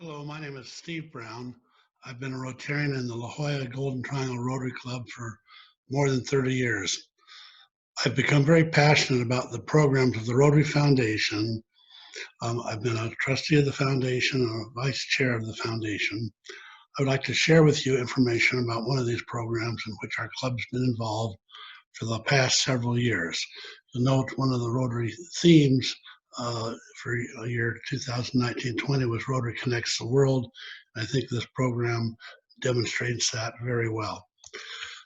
Hello, my name is Steve Brown. I've been a Rotarian in the La Jolla Golden Triangle Rotary Club for more than 30 years. I've become very passionate about the programs of the Rotary Foundation. I've been a trustee of the foundation and a vice chair of the foundation. I would like to share with you information about one of these programs in which our club's been involved for the past several years. To note, one of the Rotary themes for year 2019-20 was Rotary Connects the World. I think this program demonstrates that very well.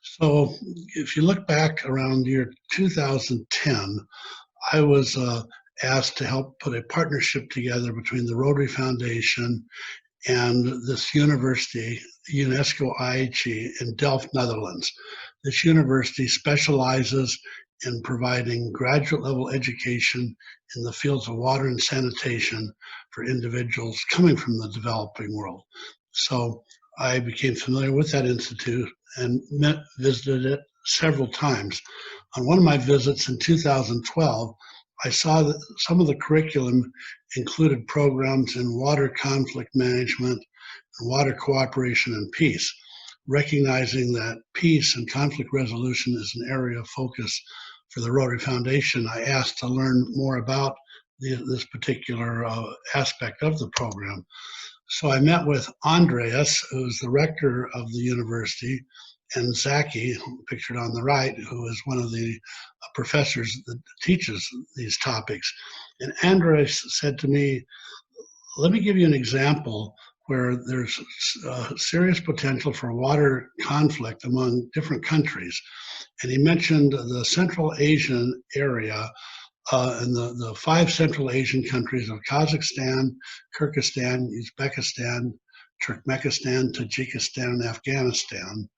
So if you look back around year 2010, I was asked to help put a partnership together between the Rotary Foundation and this university, UNESCO IHE in Delft, Netherlands. This university specializes in providing graduate level education in the fields of water and sanitation for individuals coming from the developing world. So I became familiar with that institute and visited it several times. On one of my visits in 2012, I saw that some of the curriculum included programs in water conflict management, water cooperation, and peace, recognizing that peace and conflict resolution is an area of focus for the Rotary Foundation. I asked to learn more about this particular aspect of the program. So I met with Andreas, who's the rector of the university, and Zaki, pictured on the right, who is one of the professors that teaches these topics. And Andreas said to me, let me give you an example where there's serious potential for water conflict among different countries. And he mentioned the Central Asian area and the five Central Asian countries of Kazakhstan, Kyrgyzstan, Uzbekistan, Turkmenistan, Tajikistan, and Afghanistan,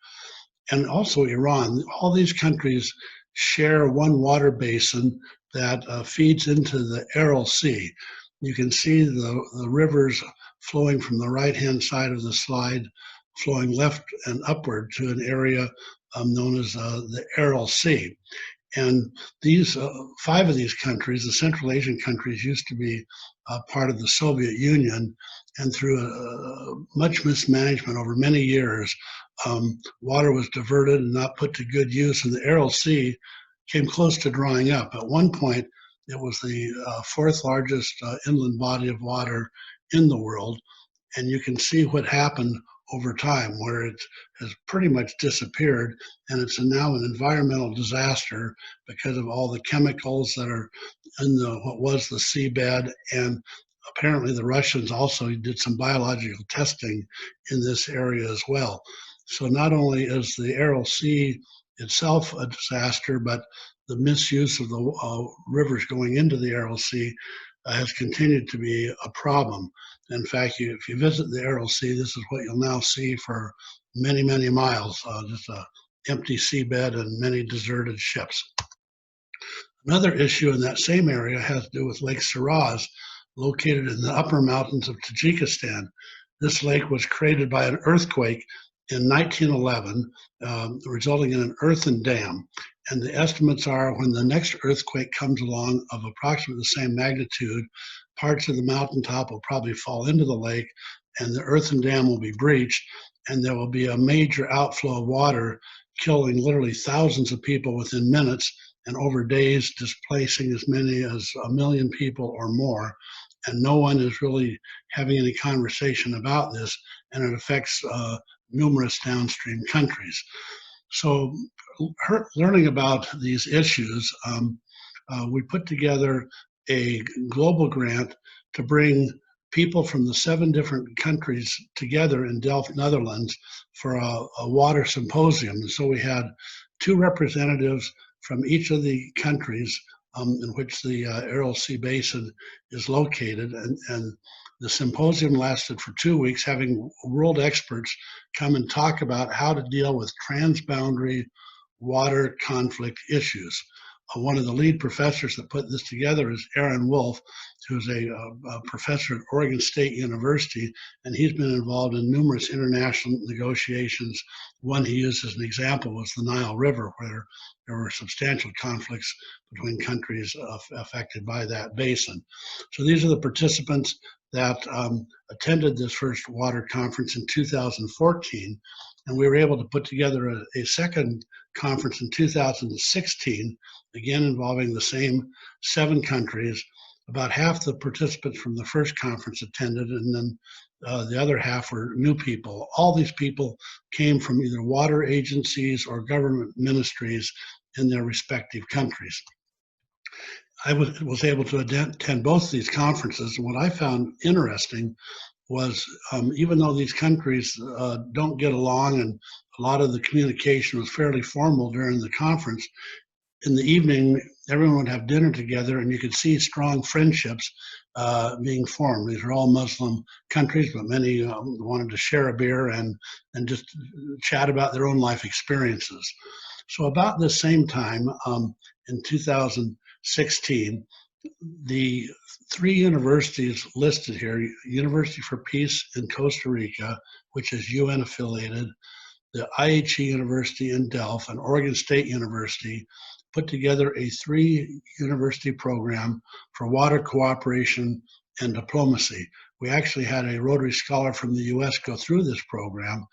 and also Iran. All these countries share one water basin that feeds into the Aral Sea. You can see the rivers flowing from the right-hand side of the slide, flowing left and upward to an area known as the Aral Sea. And these five of these countries, the Central Asian countries, used to be part of the Soviet Union, and through much mismanagement over many years, water was diverted and not put to good use, and the Aral Sea came close to drying up. At one point, it was the fourth largest inland body of water in the world, and you can see what happened over time, where it has pretty much disappeared, and it's now an environmental disaster because of all the chemicals that are in what was the seabed. And apparently the Russians also did some biological testing in this area as well. So not only is the Aral Sea itself a disaster, but the misuse of the rivers going into the Aral Sea has continued to be a problem. In fact, if you visit the Aral Sea, this is what you'll now see for many, many miles, just an empty seabed and many deserted ships. Another issue in that same area has to do with Lake Saraz, located in the upper mountains of Tajikistan. This lake was created by an earthquake in 1911, resulting in an earthen dam. And the estimates are when the next earthquake comes along of approximately the same magnitude, parts of the mountaintop will probably fall into the lake and the earthen dam will be breached, and there will be a major outflow of water, killing literally thousands of people within minutes, and over days displacing as many as 1 million people or more. And no one is really having any conversation about this, and it affects numerous downstream countries. So learning about these issues, we put together a global grant to bring people from the 7 different countries together in Delft, Netherlands for a water symposium. And so we had 2 representatives from each of the countries in which the Aral Sea Basin is located. And the symposium lasted for 2 weeks, having world experts come and talk about how to deal with transboundary water conflict issues. One of the lead professors that put this together is Aaron Wolf, who's a professor at Oregon State University, and he's been involved in numerous international negotiations. One he used as an example was the Nile River, where there were substantial conflicts between countries affected by that basin. So these are the participants that attended this first water conference in 2014, and we were able to put together a second conference in 2016, again involving the same 7 countries. About half the participants from the first conference attended, and then the other half were new people. All these people came from either water agencies or government ministries in their respective countries. I was able to attend both of these conferences, and what I found interesting was even though these countries don't get along and a lot of the communication was fairly formal during the conference, in the evening, everyone would have dinner together and you could see strong friendships being formed. These are all Muslim countries, but many wanted to share a beer and just chat about their own life experiences. So about the same time, in 2016, the 3 universities listed here, University for Peace in Costa Rica, which is UN affiliated, the IHE University in Delft, and Oregon State University, put together a 3-university program for water cooperation and diplomacy. We actually had a Rotary scholar from the US go through this program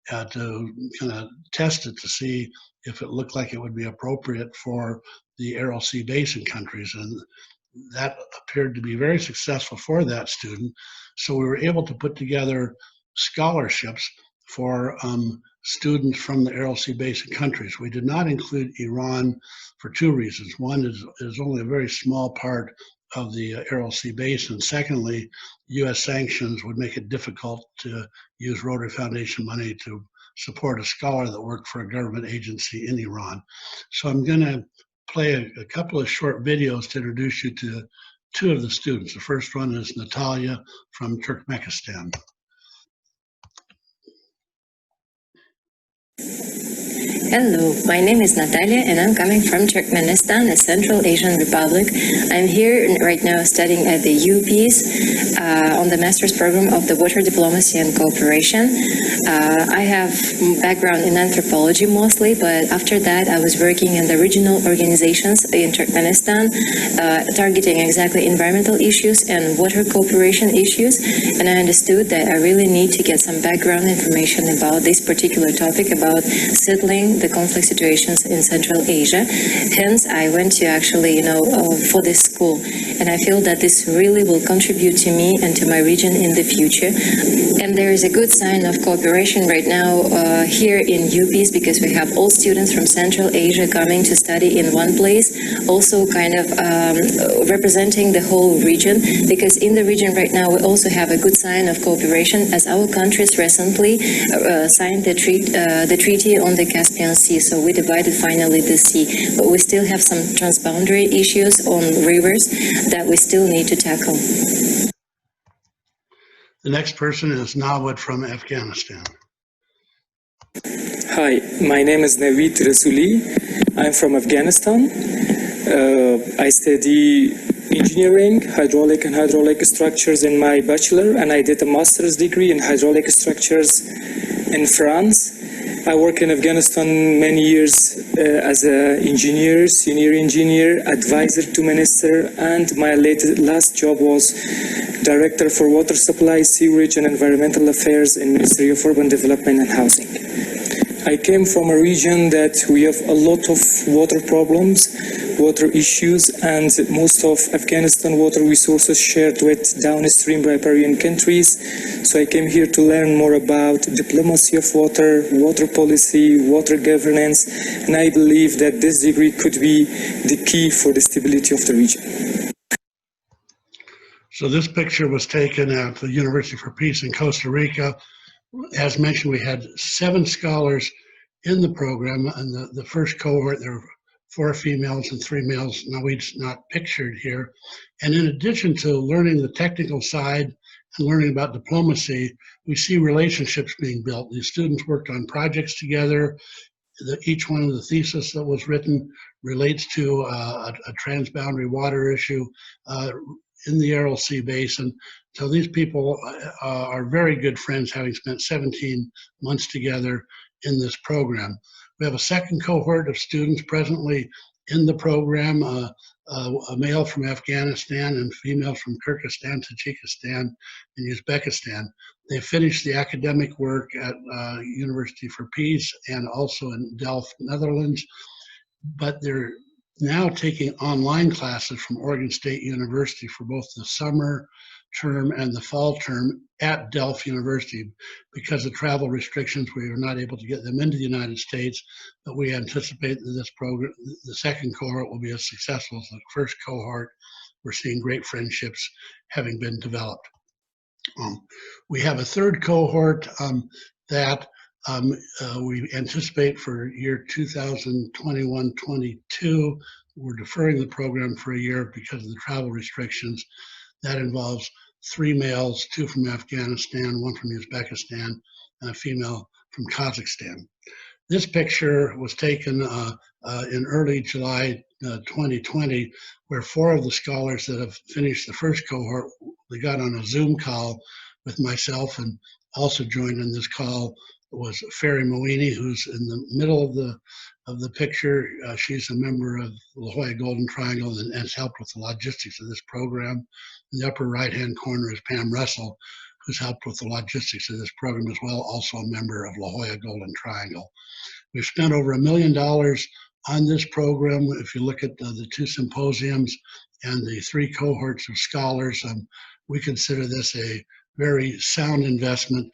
to kind of test it to see if it looked like it would be appropriate for the Aral Sea Basin countries. And that appeared to be very successful for that student. So we were able to put together scholarships for students from the Aral Sea Basin countries. We did not include Iran for 2 reasons. One is only a very small part of the Aral Sea Basin. Secondly, US sanctions would make it difficult to use Rotary Foundation money to support a scholar that worked for a government agency in Iran. So I'm going to play a couple of short videos to introduce you to 2 of the students. The first one is Natalia from Turkmenistan. Hello, my name is Natalia and I'm coming from Turkmenistan, a Central Asian republic. I'm here right now studying at the UPs on the master's program of the Water Diplomacy and Cooperation. I have background in anthropology mostly, but after that I was working in the regional organizations in Turkmenistan, targeting exactly environmental issues and water cooperation issues, and I understood that I really need to get some background information about this particular topic, about settling the conflict situations in Central Asia. Hence, I went to actually, for this school, and I feel that this really will contribute to me and to my region in the future. And there is a good sign of cooperation right now here in UPs, because we have all students from Central Asia coming to study in one place, also kind of representing the whole region, because in the region right now we also have a good sign of cooperation, as our countries recently signed the treaty on the Caspian Sea, so we divided finally the sea, but we still have some transboundary issues on rivers that we still need to tackle. The next person is Nawad from Afghanistan. Hi, my name is Naveed Rasuli. I'm from Afghanistan. I study engineering, hydraulic and hydraulic structures in my bachelor, and I did a master's degree in hydraulic structures in France. I work in Afghanistan many years as an engineer, senior engineer, advisor to minister, and my last job was director for water supply, sewerage, and environmental affairs in Ministry of Urban Development and Housing. I came from a region that we have a lot of water problems, water issues, and most of Afghanistan water resources shared with downstream riparian countries. So I came here to learn more about diplomacy of water, water policy, water governance, and I believe that this degree could be the key for the stability of the region. So this picture was taken at the University for Peace in Costa Rica. As mentioned, we had 7 scholars in the program, and the first cohort, there were 4 females and 3 males. Naweed's not pictured here. And in addition to learning the technical side and learning about diplomacy, we see relationships being built. These students worked on projects together. Each one of the thesis that was written relates to a transboundary water issue in the Aral Sea Basin. So these people are very good friends, having spent 17 months together in this program. We have a second cohort of students presently in the program, a male from Afghanistan and females from Kyrgyzstan, Tajikistan, and Uzbekistan. They finished the academic work at University for Peace and also in Delft, Netherlands, but they're now taking online classes from Oregon State University for both the summer term and the fall term at Delft University. Because of travel restrictions, we were not able to get them into the United States, but we anticipate that this program, the second cohort, will be as successful as the first cohort. We're seeing great friendships having been developed. We have a third cohort that we anticipate for year 2021-22. We're deferring the program for a year because of the travel restrictions. That involves 3 males, 2 from Afghanistan, 1 from Uzbekistan, and a female from Kazakhstan. This picture was taken in early July 2020, where 4 of the scholars that have finished the first cohort, they got on a Zoom call with myself, and also joined in this call was Ferry Moini, who's in the middle of the picture. She's a member of La Jolla Golden Triangle and has helped with the logistics of this program. In the upper right-hand corner is Pam Russell, who's helped with the logistics of this program as well, also a member of La Jolla Golden Triangle. We've spent over $1 million on this program. If you look at the 2 symposiums and the 3 cohorts of scholars, we consider this a very sound investment,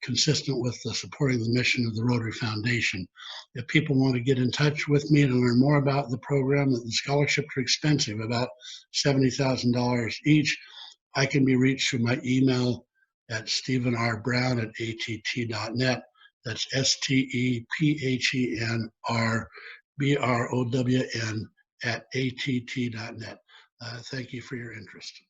consistent with supporting the mission of the Rotary Foundation. If people want to get in touch with me to learn more about the program, the scholarships are expensive, about $70,000 each. I can be reached through my email at stephenrbrown@att.net. That's STEPHENRBROWN@att.net. Thank you for your interest.